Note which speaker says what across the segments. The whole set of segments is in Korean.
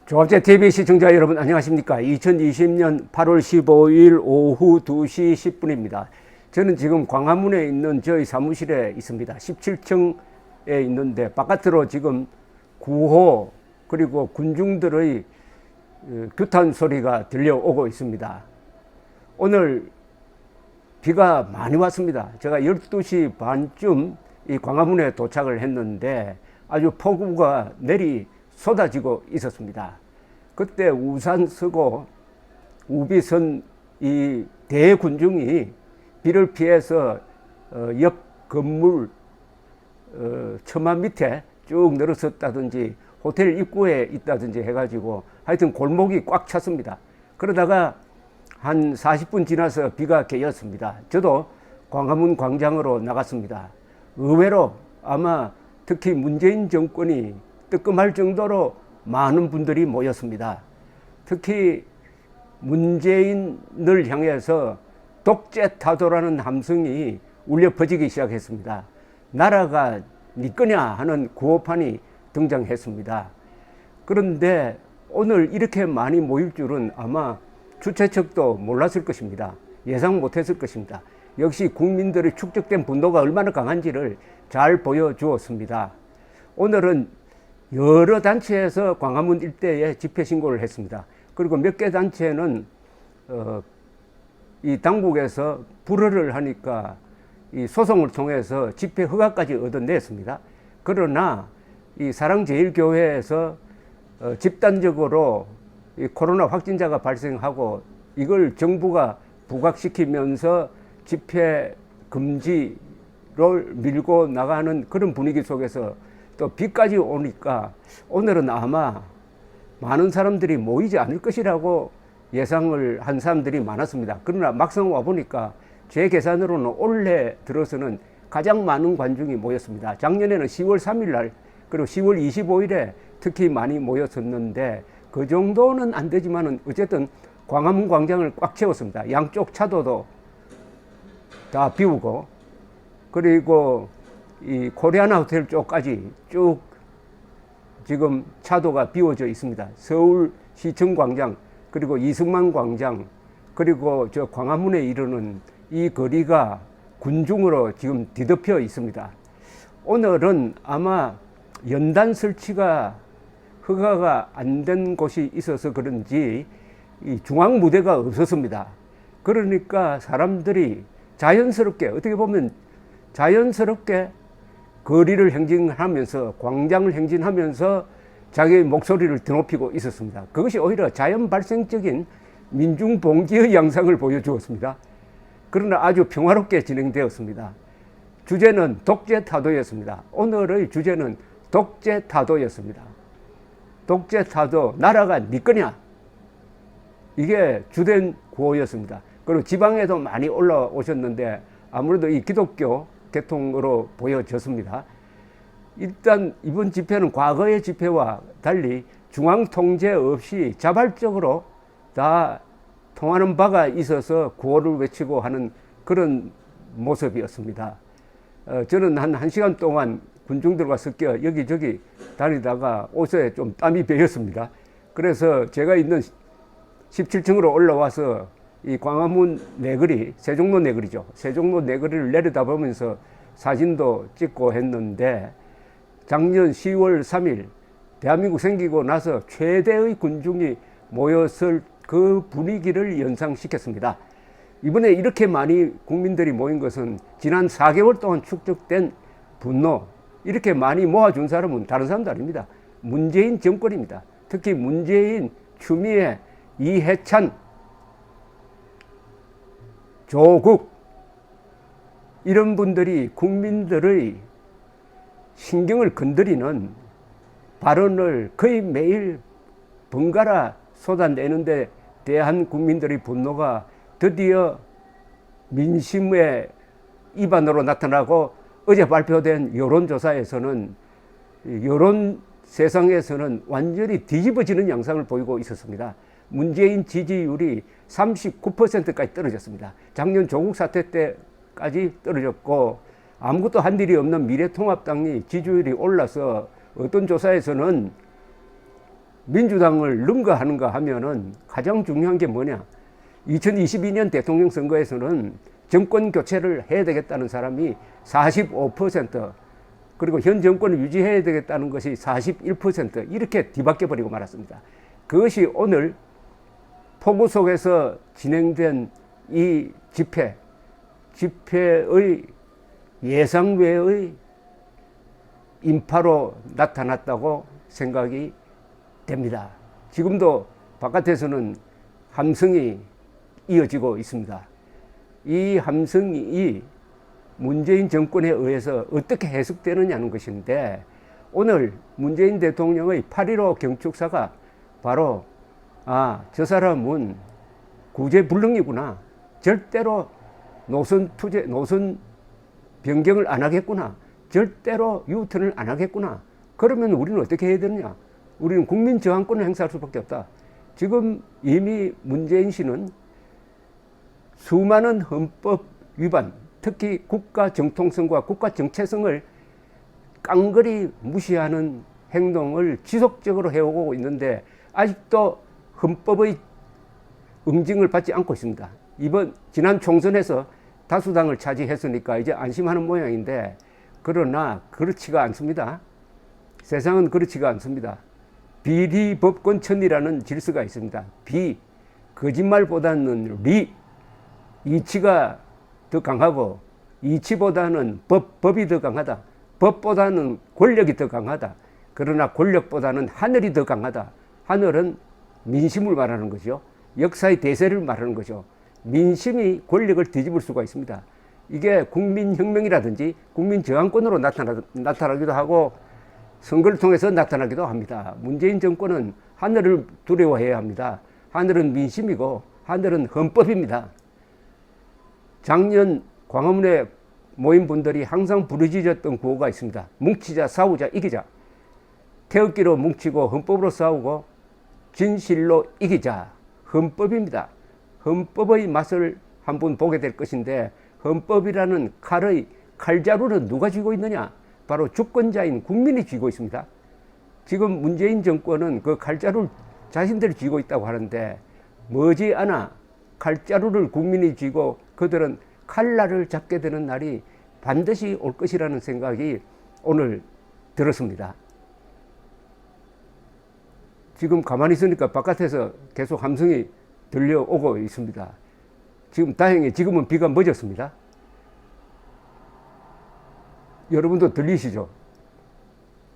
Speaker 1: 조합제 TV 시청자 여러분 안녕하십니까? 2020년 8월 15일 오후 2시 10분입니다. 저는 지금 광화문에 있는 저희 사무실에 있습니다. 17층에 있는데 바깥으로 지금 구호 그리고 군중들의 규탄 소리가 들려오고 있습니다. 오늘 비가 많이 왔습니다. 제가 12시 반쯤 이 광화문에 도착을 했는데 아주 폭우가 내리 쏟아지고 있었습니다. 그때 우산 쓰고 우비선 이 대군중이 비를 피해서 옆 건물 처마 밑에 쭉 늘어섰다든지 호텔 입구에 있다든지 해가지고 하여튼 골목이 꽉 찼습니다. 그러다가 한 40분 지나서 비가 개었습니다. 저도 광화문 광장으로 나갔습니다. 의외로 아마 특히 문재인 정권이 뜨끔할 정도로 많은 분들이 모였습니다. 특히 문재인을 향해서 독재 타도라는 함성이 울려 퍼지기 시작했습니다. 나라가 니 거냐 하는 구호판이 등장했습니다. 그런데 오늘 이렇게 많이 모일 줄은 아마 주최 측도 몰랐을 것입니다. 예상 못했을 것입니다. 역시 국민들의 축적된 분노가 얼마나 강한지를 잘 보여주었습니다. 오늘은 여러 단체에서 광화문 일대에 집회 신고를 했습니다. 그리고 몇 개 단체는 이 당국에서 불허를 하니까 이 소송을 통해서 집회 허가까지 얻어냈습니다. 그러나 이 사랑제일교회에서 집단적으로 이 코로나 확진자가 발생하고 이걸 정부가 부각시키면서 집회 금지를 밀고 나가는 그런 분위기 속에서 또 비까지 오니까 오늘은 아마 많은 사람들이 모이지 않을 것이라고 예상을 한 사람들이 많았습니다. 그러나 막상 와보니까 제 계산으로는 올해 들어서는 가장 많은 관중이 모였습니다. 작년에는 10월 3일 날 그리고 10월 25일에 특히 많이 모였었는데 그 정도는 안 되지만은 어쨌든 광화문 광장을 꽉 채웠습니다. 양쪽 차도도 다 비우고 그리고 이 코리아나 호텔 쪽까지 쭉 지금 차도가 비워져 있습니다. 서울시청 광장 그리고 이승만 광장 그리고 저 광화문에 이르는 이 거리가 군중으로 지금 뒤덮여 있습니다. 오늘은 아마 연단 설치가 허가가 안 된 곳이 있어서 그런지 이 중앙 무대가 없었습니다. 그러니까 사람들이 자연스럽게 어떻게 보면 자연스럽게 거리를 행진하면서 광장을 행진하면서 자기의 목소리를 드높이고 있었습니다. 그것이 오히려 자연 발생적인 민중봉기의 양상을 보여주었습니다. 그러나 아주 평화롭게 진행되었습니다. 주제는 독재 타도였습니다. 오늘의 주제는 독재 타도였습니다. 독재 타도, 나라가 니 거냐? 이게 주된 구호였습니다. 그리고 지방에도 많이 올라오셨는데 아무래도 이 기독교 계통으로 보여졌습니다. 일단 이번 집회는 과거의 집회와 달리 중앙 통제 없이 자발적으로 다 통하는 바가 있어서 구호를 외치고 하는 그런 모습이었습니다. 저는 한 1시간 동안 군중들과 섞여 여기저기 다니다가 옷에 좀 땀이 배였습니다. 그래서 제가 있는 17층으로 올라와서 이 광화문 내거리, 세종로 내거리죠. 세종로 내거리를 내려다보면서 사진도 찍고 했는데 작년 10월 3일 대한민국 생기고 나서 최대의 군중이 모였을 그 분위기를 연상시켰습니다. 이번에 이렇게 많이 국민들이 모인 것은 지난 4개월 동안 축적된 분노, 이렇게 많이 모아준 사람은 다른 사람도 아닙니다. 문재인 정권입니다. 특히 문재인, 추미애, 이해찬, 조국 이런 분들이 국민들의 신경을 건드리는 발언을 거의 매일 번갈아 쏟아내는데 대한 국민들의 분노가 드디어 민심의 입안으로 나타나고 어제 발표된 여론조사에서는 여론 세상에서는 완전히 뒤집어지는 양상을 보이고 있었습니다. 문재인 지지율이 39%까지 떨어졌습니다. 작년 조국 사태 때까지 떨어졌고 아무것도 한 일이 없는 미래통합당이 지지율이 올라서 어떤 조사에서는 민주당을 능가하는가 하면은 가장 중요한 게 뭐냐. 2022년 대통령 선거에서는 정권 교체를 해야 되겠다는 사람이 45%, 그리고 현 정권을 유지해야 되겠다는 것이 41% 이렇게 뒤바뀌어 버리고 말았습니다. 그것이 오늘 폭우 속에서 진행된 이 집회의 예상 외의 인파로 나타났다고 생각이 됩니다. 지금도 바깥에서는 함성이 이어지고 있습니다. 이 함성이 문재인 정권에 의해서 어떻게 해석되느냐는 것인데, 오늘 문재인 대통령의 8.15 경축사가 바로 저 사람은 구제불능이구나, 절대로 노선 변경을 안 하겠구나, 절대로 유턴을 안 하겠구나. 그러면 우리는 어떻게 해야 되느냐? 우리는 국민 저항권을 행사할 수밖에 없다. 지금 이미 문재인 씨는 수많은 헌법 위반, 특히 국가 정통성과 국가 정체성을 깡그리 무시하는 행동을 지속적으로 해오고 있는데, 아직도 헌법의 응징을 받지 않고 있습니다. 지난 총선에서 다수당을 차지했으니까 이제 안심하는 모양인데, 그러나 그렇지가 않습니다. 세상은 그렇지가 않습니다. 비리법권천이라는 질서가 있습니다. 거짓말보다는 이치가 더 강하고, 이치보다는 법이 더 강하다. 법보다는 권력이 더 강하다. 그러나 권력보다는 하늘이 더 강하다. 하늘은 민심을 말하는 거죠. 역사의 대세를 말하는 거죠. 민심이 권력을 뒤집을 수가 있습니다. 이게 국민혁명이라든지 국민저항권으로 나타나기도 하고 선거를 통해서 나타나기도 합니다. 문재인 정권은 하늘을 두려워해야 합니다. 하늘은 민심이고 하늘은 헌법입니다. 작년 광화문에 모인 분들이 항상 부르짖었던 구호가 있습니다. 뭉치자, 싸우자, 이기자. 태극기로 뭉치고 헌법으로 싸우고 진실로 이기자. 헌법입니다. 헌법의 맛을 한번 보게 될 것인데, 헌법이라는 칼자루는 누가 쥐고 있느냐? 바로 주권자인 국민이 쥐고 있습니다. 지금 문재인 정권은 그 칼자루를 자신들이 쥐고 있다고 하는데, 머지않아 칼자루를 국민이 쥐고 그들은 칼날을 잡게 되는 날이 반드시 올 것이라는 생각이 오늘 들었습니다. 지금 가만히 있으니까 바깥에서 계속 함성이 들려오고 있습니다. 다행히 지금은 비가 멎었습니다. 여러분도 들리시죠?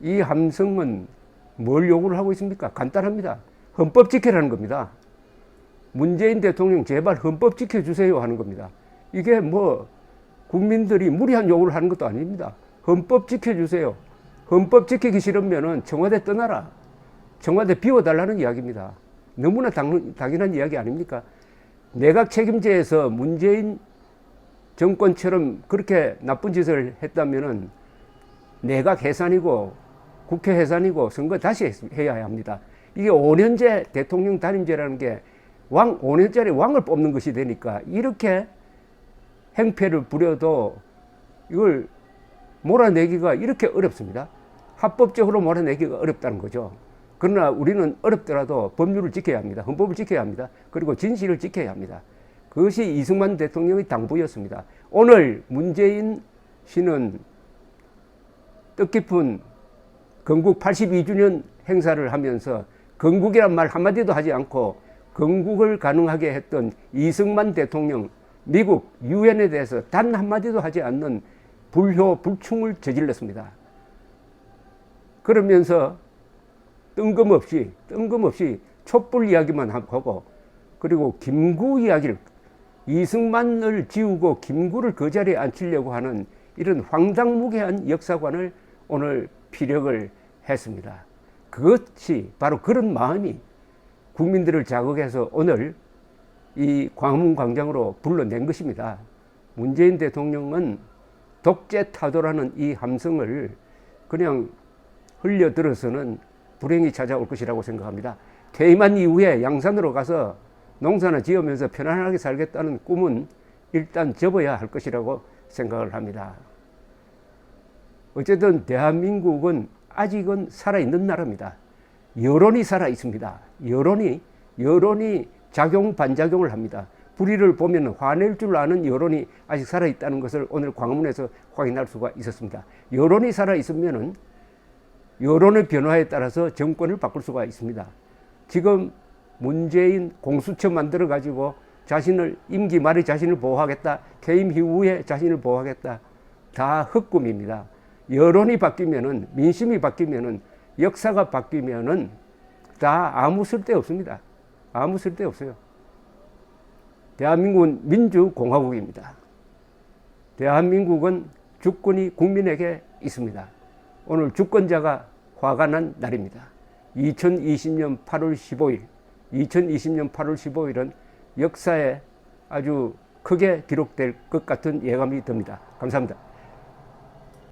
Speaker 1: 이 함성은 뭘 요구를 하고 있습니까? 간단합니다. 헌법 지키라는 겁니다. 문재인 대통령 제발 헌법 지켜주세요 하는 겁니다. 이게 국민들이 무리한 요구를 하는 것도 아닙니다. 헌법 지켜주세요. 헌법 지키기 싫으면 청와대 떠나라. 청와대 비워달라는 이야기입니다. 너무나 당연한 이야기 아닙니까? 내각 책임제에서 문재인 정권처럼 그렇게 나쁜 짓을 했다면 내각 해산이고 국회 해산이고 선거 다시 해야 합니다. 이게 5년제 대통령 단임제라는 게 5년짜리 왕을 뽑는 것이 되니까, 이렇게 행패를 부려도 이걸 몰아내기가 이렇게 어렵습니다. 합법적으로 몰아내기가 어렵다는 거죠. 그러나 우리는 어렵더라도 법률을 지켜야 합니다. 헌법을 지켜야 합니다. 그리고 진실을 지켜야 합니다. 그것이 이승만 대통령의 당부였습니다. 오늘 문재인 씨는 뜻깊은 건국 82주년 행사를 하면서 건국이란 말 한마디도 하지 않고 건국을 가능하게 했던 이승만 대통령, 미국 유엔에 대해서 단 한마디도 하지 않는 불효불충을 저질렀습니다. 그러면서 뜬금없이 촛불 이야기만 하고, 그리고 김구 이야기를, 이승만을 지우고 김구를 그 자리에 앉히려고 하는 이런 황당무계한 역사관을 오늘 피력을 했습니다. 그것이 바로 그런 마음이 국민들을 자극해서 오늘 이 광화문 광장으로 불러낸 것입니다. 문재인 대통령은 독재 타도라는 이 함성을 그냥 흘려들어서는 불행이 찾아올 것이라고 생각합니다. 퇴임한 이후에 양산으로 가서 농사나 지으면서 편안하게 살겠다는 꿈은 일단 접어야 할 것이라고 생각을 합니다. 어쨌든 대한민국은 아직은 살아있는 나라입니다. 여론이 살아 있습니다. 여론이 작용 반작용을 합니다. 불의를 보면 화낼 줄 아는 여론이 아직 살아 있다는 것을 오늘 광화문에서 확인할 수가 있었습니다. 여론이 살아 있으면은 여론의 변화에 따라서 정권을 바꿀 수가 있습니다. 지금 문재인 공수처 만들어 가지고 자신을 임기 말에 자신을 보호하겠다, 퇴임 이후에 자신을 보호하겠다, 다 헛꿈입니다. 여론이 바뀌면은, 민심이 바뀌면은, 역사가 바뀌면은 다 아무 쓸데 없습니다. 아무 쓸데 없어요. 대한민국은 민주공화국입니다. 대한민국은 주권이 국민에게 있습니다. 오늘 주권자가 화가 난 날입니다. 2020년 8월 15일, 2020년 8월 15일은 역사에 아주 크게 기록될 것 같은 예감이 듭니다. 감사합니다.